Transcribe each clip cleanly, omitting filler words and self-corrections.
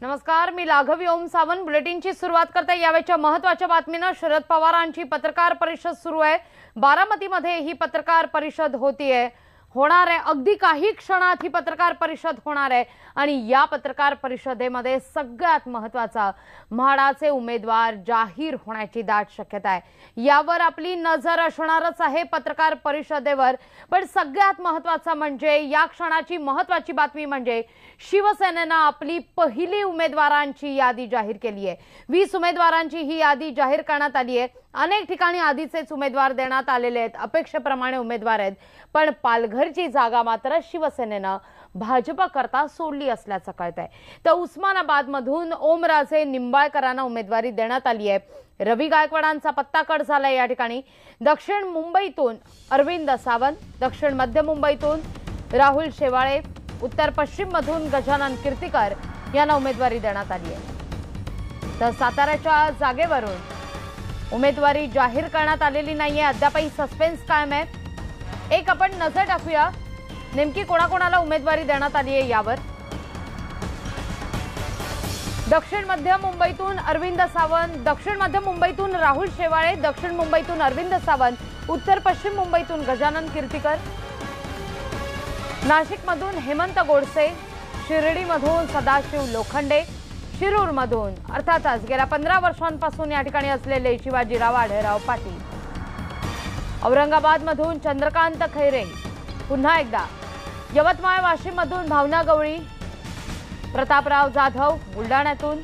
नमस्कार, मी लाघवी ओम सावंत बुलेटिनची सुरुवात करते। यावेळच्या महत्त्वाच्या बातमीनं शरद पवारांची पत्रकार परिषद सुरू आहे। बारामतीमध्ये ही पत्रकार परिषद होणार आहे। अगदी काही क्षणात ही पत्रकार परिषद होणार आहे आणि या पत्रकार परिषदेमध्ये सगळ्यात महत्त्वाचा म्हाडाचे उमेदवार जाहीर होण्याची दाट शक्यता आहे। यावर आपली नजर असणारच आहे पत्रकार परिषदेवर। पण सगळ्यात महत्त्वाचं म्हणजे या क्षणाची महत्त्वाची बातमी म्हणजे शिवसेनेने आपली पहिली उमेदवारांची यादी जाहीर केली आहे। 20 उमेदवारांची ही यादी जाहीर करण्यात आली आहे। अनेक ठिकाणी आधीचेच उमेदवार देण्यात आलेले आहेत, अपेक्षेप्रमाणे उमेदवार आहेत, पण पालघरची जागा मात्र शिवसेनेने भाजप करता सोडली असल्याचं कळतंय। तर उस्मानाबादमधून ओमराजे निंबाळकरांना उमेदवारी देण्यात आली आहे। रवी गायकवाडांचा पत्ता कट झालाय। या ठिकाणी दक्षिण मुंबईतून अरविंद सावंत, दक्षिण मध्य मुंबईतून राहुल शेवाळे, उत्तर पश्चिम मधून गजानन कीर्तिकर यांना उमेदवारी देण्यात आली आहे। तर साताऱ्याच्या जागेवरून उमेदवारी जाहीर करण्यात आलेली नाहीये, अद्यापही सस्पेन्स कायम आहे। एक आपण नजर टाकूया नेमकी कोणाकोणाला उमेदवारी देण्यात आली आहे यावर। दक्षिण मध्य मुंबईतून अरविंद सावंत, दक्षिण मध्य मुंबईतून राहुल शेवाळे, दक्षिण मुंबईतून अरविंद सावंत, उत्तर पश्चिम मुंबईतून गजानन कीर्तिकर, नाशिकमधून हेमंत गोडसे, शिर्डीमधून सदाशिव लोखंडे, शिरूरमधून अर्थातच गेल्या 15 वर्षांपासून या ठिकाणी असलेले शिवाजीराव आढळराव पाटील, औरंगाबादमधून चंद्रकांत खैरे, पुन्हा एकदा यवतमाळ वाशिममधून भावना गवळी, प्रतापराव जाधव बुलढाण्यातून।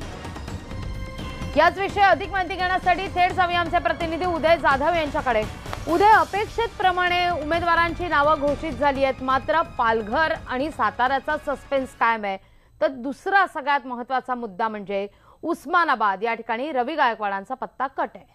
याच विषयी अधिक माहिती घेण्यासाठी थेट जाऊया आमचे प्रतिनिधी उदय जाधव यांच्याकडे। उदय, अपेक्षितप्रमाणे उमेदवारांची नावं घोषित झाली आहेत, मात्र पालघर आणि साताऱ्याचा सस्पेन्स कायम आहे। तर दुसरा सगळ्यात महत्त्वाचा मुद्दा म्हणजे उस्मानाबाद, या ठिकाणी रवी गायकवाडांचा पत्ता कट आहे।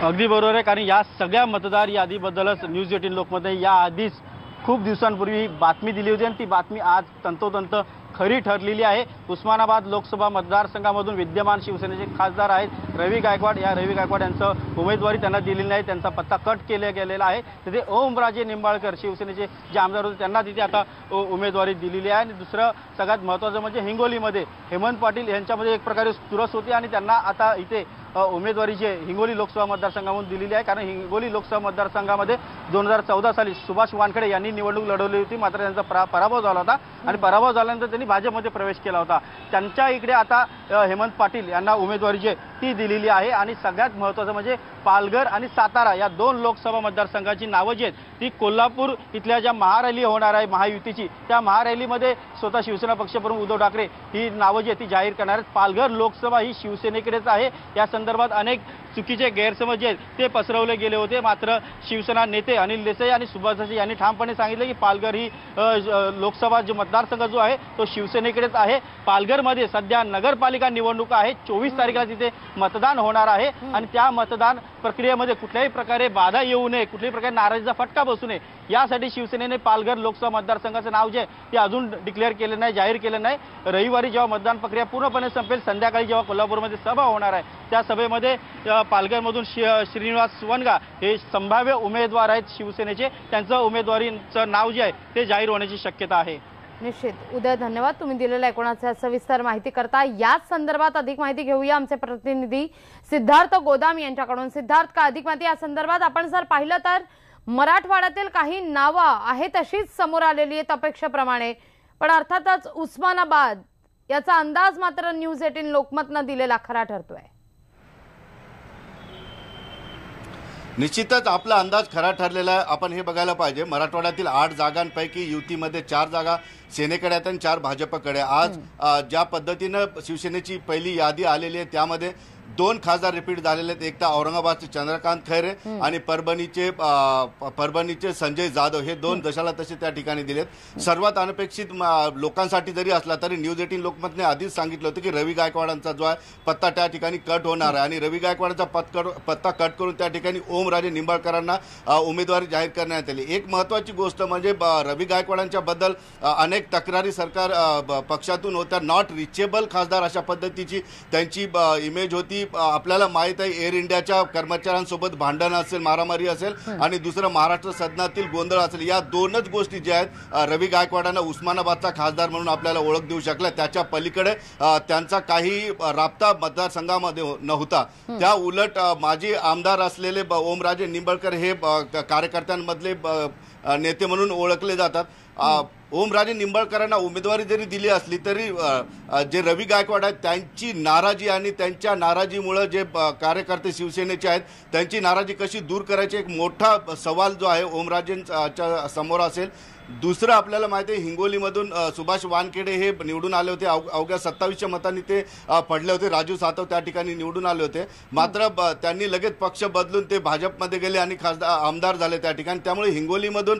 अगदी बरोबर आहे, कारण या सगळ्या मतदार यादीबद्दलच न्यूज 18 लोकमध्ये या आधीच खूप दिवसांपूर्वी बातमी दिली होती आणि ती बातमी आज तंतोतंत खरी ठरलेली आहे। उस्मानाबाद लोकसभा मतदारसंघामधून विद्यमान शिवसेनेचे खासदार आहेत रवी गायकवाड। या रवी गायकवाड यांचं उमेदवारी त्यांना दिलेली नाही, त्यांचा पत्ता कट केला गेलेला आहे। तिथे ओमराजे निंबाळकर शिवसेनेचे जे आमदार होते त्यांना तिथे आता उमेदवारी दिलेली आहे। आणि दुसरं सगळ्यात महत्त्वाचं म्हणजे हिंगोलीमध्ये हेमंत पाटील यांच्यामध्ये एक प्रकारे चुरस होती आणि त्यांना आता इथे उमेदवारीचे हिंगोली लोकसभा मतदारसंघामधून दिलेली आहे। कारण हिंगोली लोकसभा मतदारसंघामध्ये 2014 साली सुभाष वानखेडे यांनी निवडणूक लढवली होती, मात्र त्यांचा पराभव झाला होता आणि पराभव झाल्यानंतर त्यांनी भाजपमध्ये प्रवेश केला होता। त्यांच्या इकडे आता हेमंत पाटील यांना उमेदवारी ती दिलेली आहे। आणि सगळ्यात महत्त्वाचं म्हणजे पालघर आणि सातारा या 2 लोकसभा मतदारसंघाची नावं जी आहेत ती कोल्हापूर इथल्या ज्या महारॅली होणार आहे महायुतीची, त्या महारॅलीमध्ये स्वतः शिवसेना पक्षप्रमुख उद्धव ठाकरे ही नावं जी आहेत ती जाहीर करणार आहेत। पालघर लोकसभा ही शिवसेनेकडेच आहे। या संदर्भात अनेक चुकीचे गैरसमज आहेत ते पसरवले गेले होते, मात्र शिवसेना नेते अनिल देसाई आणि सुभाष देसाई यांनी ठामपणे सांगितले की पालघर ही लोकसभा जो मतदारसंघ जो आहे तो शिवसेनेकडेच आहे। पालघरमध्ये सध्या नगरपालिका निवडणुका आहे, 24 तारखेला तिथे मतदान होणार आहे आणि त्या मतदान प्रक्रियेमध्ये कुठल्याही प्रकारे बाधा येऊ नये, कुठल्याही प्रकारे नाराजीचा फटका बसू नये यासाठी शिवसेनेने पालघर लोकसभा मतदारसंघाचं नाव जे ते अजून डिक्लेअर केले नाही, जाहीर केलं नाही। रविवारी जेव्हा मतदान प्रक्रिया पूर्णपणे संपेल, संध्याकाळी जेव्हा कोल्हापूरमध्ये सभा होणार आहे त्या सभेमध्ये पालघरमधून श्रीनिवास वनगा हे संभाव्य उमेदवार आहेत शिवसेनेचे, त्यांचं उमेदवारीचं नाव जे आहे ते जाहीर होण्याची शक्यता आहे। निश्चित उदय, धन्यवाद तुम्ही दिलेल्या एकूणाच्या सविस्तर माहिती करता। याच संदर्भात अधिक माहिती घेऊया आमचे प्रतिनिधी सिद्धार्थ गोदाम यांच्याकडून। सिद्धार्थ, का अधिक माहिती या संदर्भात? आपण जर पाहिलं तर मराठवाड्यातील काही नावं आहेत तशीच समोर आलेली आहेत अपेक्षेप्रमाणे, पण अर्थातच उस्मानाबाद याचा अंदाज मात्र न्यूज 18 लोकमतनं दिलेला खरा ठरतोय। निश्चितच आपला अंदाज खरा ठरलेला आहे। आपण हे बघायला पाहिजे, मराठवाड्यातील 8 जागांपैकी युतीमध्ये 4 जागा सेनेकडे आहेत आणि 4 भाजपकडे। आज ज्या पद्धतीनं शिवसेनेची पहिली यादी आलेली आहे त्यामध्ये 2 खासदार रिपीट झालेले आहेत। एक तर औरंगाबादचे चंद्रकांत खैरे आणि परभणीचे संजय जाधव हे 2 जशाला तसे त्या ठिकाणी दिलेत। सर्वात अनपेक्षित लोकांसाठी जरी असला तरी न्यूज 18 लोकमतने आधीच सांगितलं होतं की रवी गायकवाडांचा जो आहे पत्ता त्या ठिकाणी कट होणार आहे आणि रवी गायकवाडांचा पत्ता कट करून त्या ठिकाणी ओमराजे निंबाळकरांना उमेदवारी जाहीर करण्यात आली। एक महत्त्वाची गोष्ट म्हणजे रवी गायकवाडांच्या बद्दल अनेक तक्रारी सरकार पक्षातून होत्या, नॉट रिचेबल खासदार अशा पद्धतीची त्यांची इमेज होती। आपल्याला माहित आहे एअर इंडियाच्या कर्मचाऱ्यांसोबत भांडण असेल, मारामारी असेल आणि दुसरं महाराष्ट्र सदनातील गोंधळ असेल, या दोनच गोष्टी ज्या आहेत रवी गायकवाडांना उस्मानाबादचा खासदार म्हणून आपल्याला ओळख देऊ शकल्या. त्याच्या पलीकडे त्यांचा काही राबता मतदारसंघामध्ये नव्हता. त्या उलट माजी आमदार असलेले ओमराजे निंबाळकर हे कार्यकर्त्यांमधले नेते म्हणून ओळखले जातात. ओमराजे निंबाळकरांना उमेदवारी जरी दिली असली तरी जे रवी गायकवाड आहेत त्यांची नाराजी आणि त्यांच्या नाराजीमुळे जे कार्यकर्ते शिवसेनेचे आहेत त्यांची नाराजी कशी दूर करायची एक मोठा सवाल जो आहे ओमराजेंच्या समोर असेल. दुसरं आपल्याला माहिती आहे हिंगोलीमधून सुभाष वानखेडे हे निवडून आले होते. अवघ्या 2700 मतांनी ते पडले होते. राजू सातव त्या ठिकाणी निवडून आले होते. मात्र त्यांनी लगेच पक्ष बदलून ते भाजपमध्ये गेले आणि आमदार झाले त्या ठिकाणी. त्यामुळे हिंगोलीमधून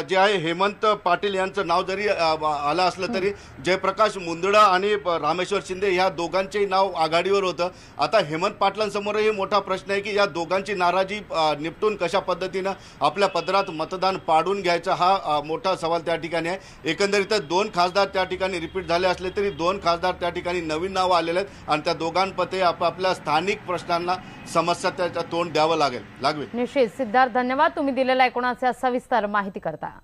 जे आहे हेमंत पाटील यांचं नाव जरी आलं असलं तरी जयप्रकाश मुंदडा आणि रामेश्वर शिंदे ह्या दोघांचेही नाव आघाडीवर होतं. आता हेमंत पाटलांसमोरही मोठा प्रश्न आहे की या दोघांची नाराजी निपटून कशा पद्धतीनं आपल्या पदरात मतदान पाडून घ्यायचं हा मोठा सवाल त्या ठिकाणी आहे. एकंदरीत 2 खासदार त्या ठिकाणी रिपीट झाले असले तरी 2 खासदार त्या ठिकाणी नवीन नाव आलेले आहेत आणि त्या दोघांपैकी आपापल्या स्थानिक प्रश्नांना समस्या त्याच्या तोंड द्यावं लागेल. निश्चित सिद्धार्थ, धन्यवाद तुम्ही दिलेल्या एकूणाच्या सविस्तर माहिती करता.